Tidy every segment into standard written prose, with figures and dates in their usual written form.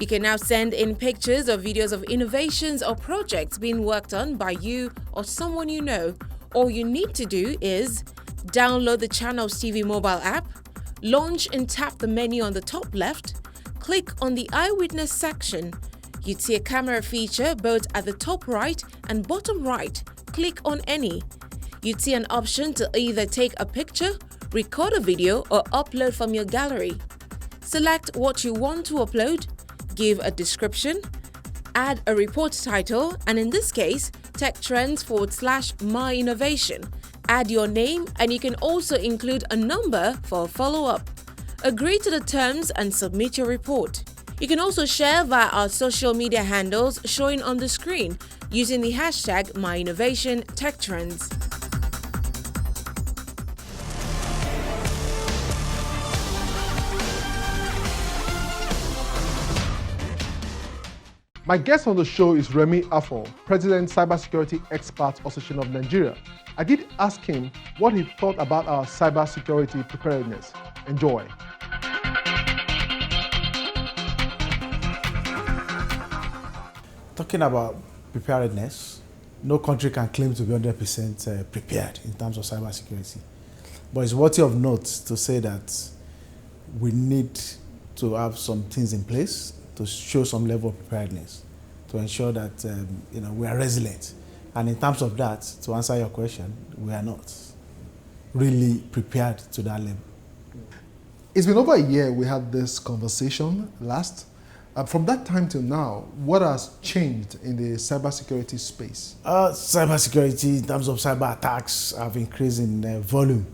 You can now send in pictures or videos of innovations or projects being worked on by you or someone you know. All you need to do is download the Channels TV mobile app, launch and tap the menu on the top left, click on the Eyewitness section. You'd see a camera feature both at the top right and bottom right. Click on any. You'd see an option to either take a picture, record a video, or upload from your gallery. Select what you want to upload, give a description, add a report title, and in this case, Tech Trends /My Innovation. Add your name, and you can also include a number for a follow-up. Agree to the terms and submit your report. You can also share via our social media handles showing on the screen using the hashtag #MyInnovationTechTrends. My guest on the show is Remy Afon, President Cybersecurity Expert Association of Nigeria. I did ask him what he thought about our cybersecurity preparedness. Enjoy. Talking about preparedness, no country can claim to be 100% prepared in terms of cybersecurity. But it's worthy of note to say that we need to have some things in place to show some level of preparedness, to ensure that we are resilient. And in terms of that, to answer your question, we are not really prepared to that level. It's been over a year we had this conversation last. From that time till now, what has changed in the cybersecurity space? Cybersecurity, in terms of cyber attacks, have increased in volume.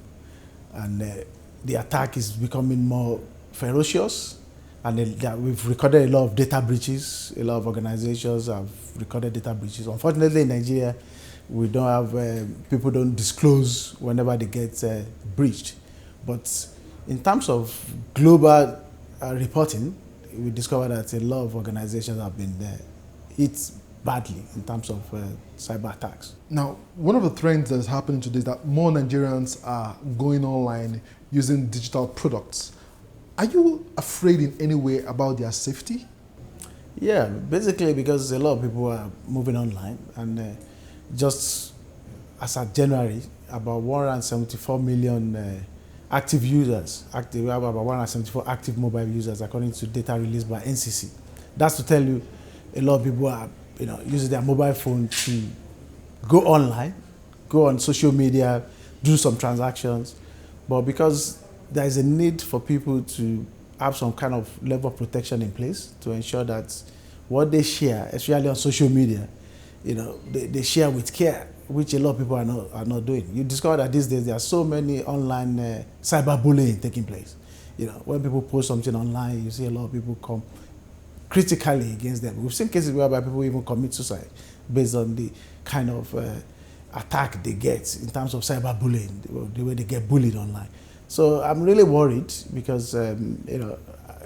And the attack is becoming more ferocious. And we've recorded a lot of data breaches. A lot of organizations have recorded data breaches. Unfortunately, in Nigeria, we don't have, people don't disclose whenever they get breached. But in terms of global reporting, we discovered that a lot of organizations have been hit badly in terms of cyber attacks. Now, one of the trends that is happening today is that more Nigerians are going online using digital products. Are you afraid in any way about their safety? Yeah, basically because a lot of people are moving online, and just as of January, about 174 million active users. We have about 174 active mobile users according to data released by NCC. That's to tell you a lot of people are using their mobile phone to go online, go on social media, do some transactions, but because there is a need for people to have some kind of level of protection in place to ensure that what they share, especially on social media, they share with care, which a lot of people are not doing. You discover that these days there are so many online cyberbullying taking place. When people post something online, you see a lot of people come critically against them. We've seen cases whereby people even commit suicide based on the kind of attack they get in terms of cyberbullying, the way they get bullied online. So I'm really worried because a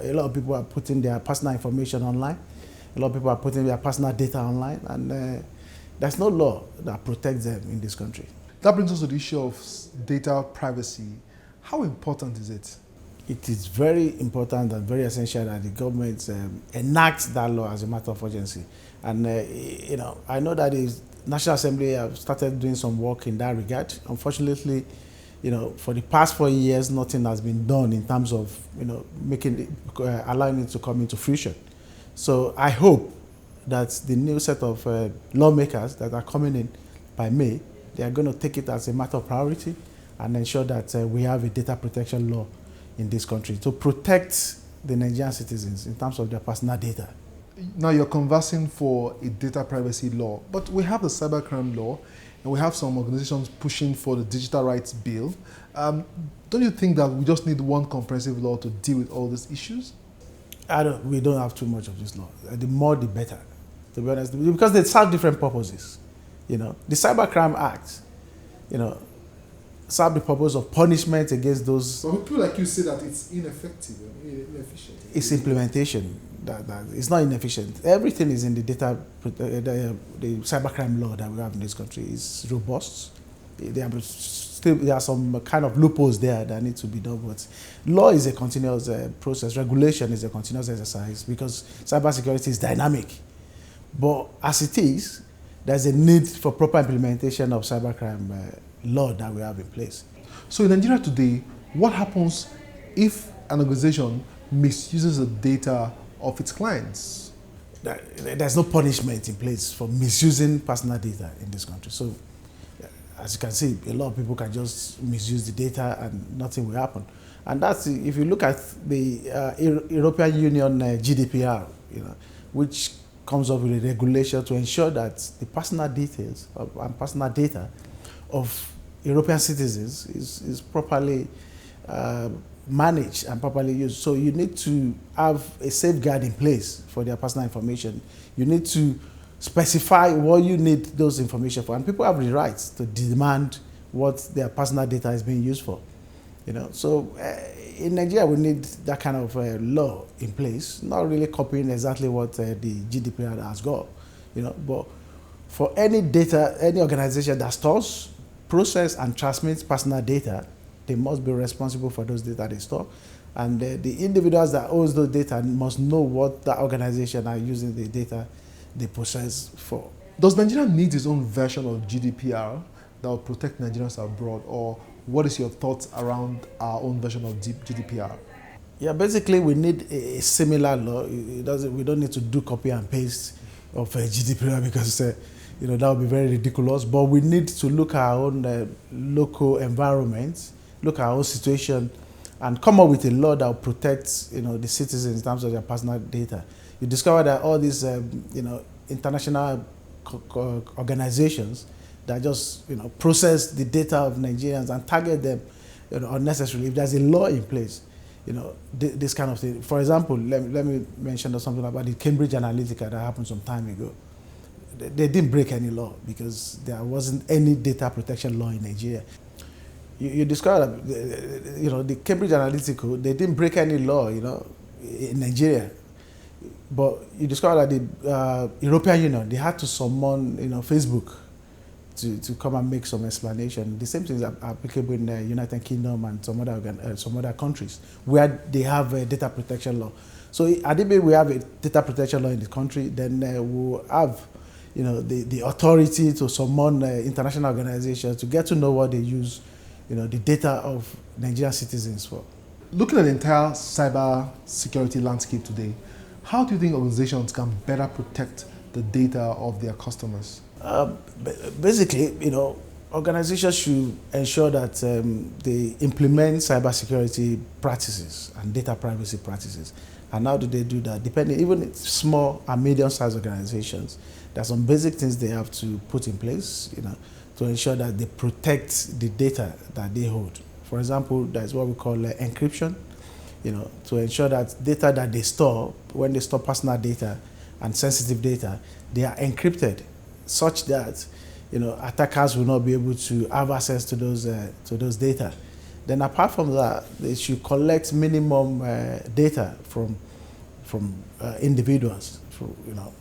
lot of people are putting their personal information online. A lot of people are putting their personal data online, and there's no law that protects them in this country. That brings us to the issue of data privacy. How important is it? It is very important and very essential that the government enact that law as a matter of urgency. And I know that the National Assembly have started doing some work in that regard. Unfortunately, for the past 4 years, nothing has been done in terms of, allowing it to come into fruition. So I hope that the new set of lawmakers that are coming in by May, they are going to take it as a matter of priority and ensure that we have a data protection law in this country to protect the Nigerian citizens in terms of their personal data. Now you're conversing for a data privacy law, but we have the cybercrime law, and we have some organizations pushing for the digital rights bill. Don't you think that we just need one comprehensive law to deal with all these issues? We don't have too much of this law. The more, the better, to be honest, because they serve different purposes. The Cybercrime Act, serve the purpose of punishment against those. So people like you say that it's ineffective, inefficient. It's implementation. That it's not inefficient. Everything is in the data, the cybercrime law that we have in this country is robust. They have still there are some kind of loopholes there that need to be done. But law is a continuous process. Regulation is a continuous exercise because cybersecurity is dynamic. But as it is, there's a need for proper implementation of cybercrime law that we have in place. So in Nigeria today, what happens if an organization misuses the data of its clients? There's no punishment in place for misusing personal data in this country. So as you can see, a lot of people can just misuse the data and nothing will happen. And that's, if you look at the European Union GDPR, which comes up with a regulation to ensure that the personal details and personal data of European citizens is properly managed and properly used. So you need to have a safeguard in place for their personal information. You need to specify what you need those information for, and people have the right to demand what their personal data is being used for. So in Nigeria we need that kind of law in place, not really copying exactly what the GDPR has got, but for any data, any organization that stores, process and transmits personal data, they must be responsible for those data they store. And the individuals that owns those data must know what that organization are using the data they process for. Does Nigeria need its own version of GDPR that will protect Nigerians abroad, or what is your thoughts around our own version of GDPR? Yeah, basically we need a similar law. We don't need to do copy and paste of GDPR because that would be very ridiculous. But we need to look at our own local environment, look at our own situation, and come up with a law that will protect the citizens in terms of their personal data. You discover that all these international organizations that just process the data of Nigerians and target them unnecessarily. If there's a law in place, this kind of thing. For example, let me mention something about the Cambridge Analytica that happened some time ago. They didn't break any law because there wasn't any data protection law in Nigeria. You discover that the Cambridge Analytica, they didn't break any law in Nigeria. But you discover that the European Union, they had to summon Facebook to come and make some explanation. The same things are applicable in the United Kingdom and some other countries where they have a data protection law. So at the we have a data protection law in the country, then we'll have the authority to summon international organizations to get to know what they use the data of Nigerian citizens for. Looking at the entire cyber security landscape today, how do you think organizations can better protect the data of their customers? Basically, organizations should ensure that they implement cybersecurity practices and data privacy practices. And how do they do that? Depending, even small and medium-sized organizations, there are some basic things they have to put in place, to ensure that they protect the data that they hold. For example, that's what we call encryption. To ensure that data that they store, when they store personal data and sensitive data, they are encrypted such that attackers will not be able to have access to those data. Then apart from that, they should collect minimum data from individuals,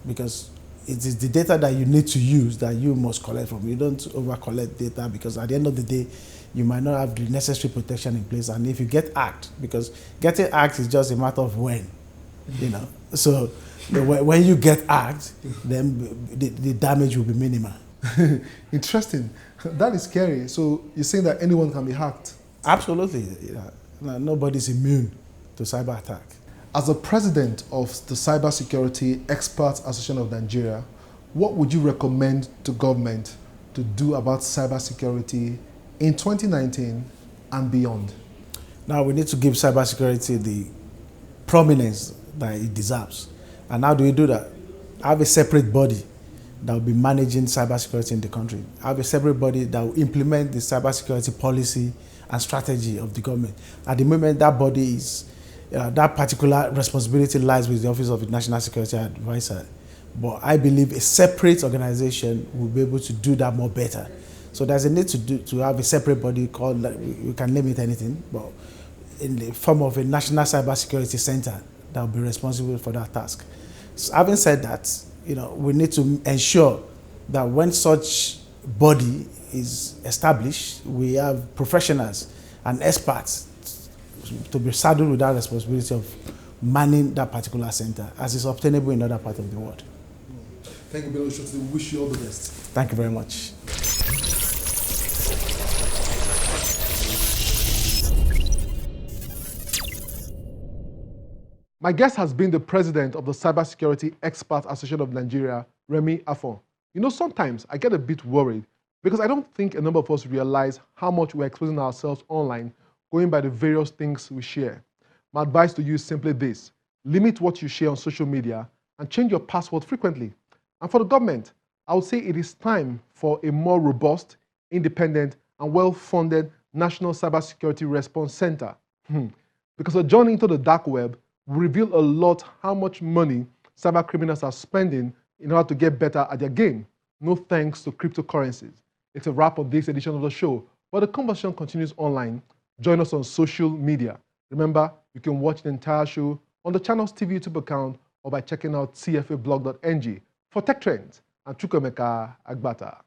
because it is the data that you need to use that you must collect from. You don't over-collect data because at the end of the day, you might not have the necessary protection in place. And if you get hacked, because getting hacked is just a matter of when, So when you get hacked, then the damage will be minimal. Interesting. That is scary. So you're saying that anyone can be hacked? Absolutely. Nobody's immune to cyber attack. As the president of the Cybersecurity Experts Association of Nigeria, what would you recommend to government to do about cybersecurity in 2019 and beyond? Now we need to give cybersecurity the prominence that it deserves. And how do we do that? Have a separate body that will be managing cybersecurity in the country. Have a separate body that will implement the cybersecurity policy and strategy of the government. At the moment, that body is, that particular responsibility lies with the Office of the National Security Advisor. But I believe a separate organization will be able to do that more better. So there's a need to have a separate body called, we can name it anything, but in the form of a National Cybersecurity Center that will be responsible for that task. So having said that, we need to ensure that when such body is established, we have professionals and experts to be saddled with that responsibility of manning that particular center as is obtainable in other parts of the world. Thank you, Bello. We wish you all the best. Thank you very much. My guest has been the president of the Cybersecurity Experts Association of Nigeria, Remy Afon. You know, sometimes I get a bit worried because I don't think a number of us realize how much we're exposing ourselves online going by the various things we share. My advice to you is simply this: limit what you share on social media and change your password frequently. And for the government, I would say it is time for a more robust, independent, and well-funded National Cybersecurity Response Center. Because a journey into the dark web will reveal a lot how much money cyber criminals are spending in order to get better at their game. No thanks to cryptocurrencies. It's a wrap on this edition of the show, but the conversation continues online. Join us on social media. Remember, you can watch the entire show on the channel's TV YouTube account or by checking out cfablog.ng. For Tech Trends, I'm Chukwemeka Agbata.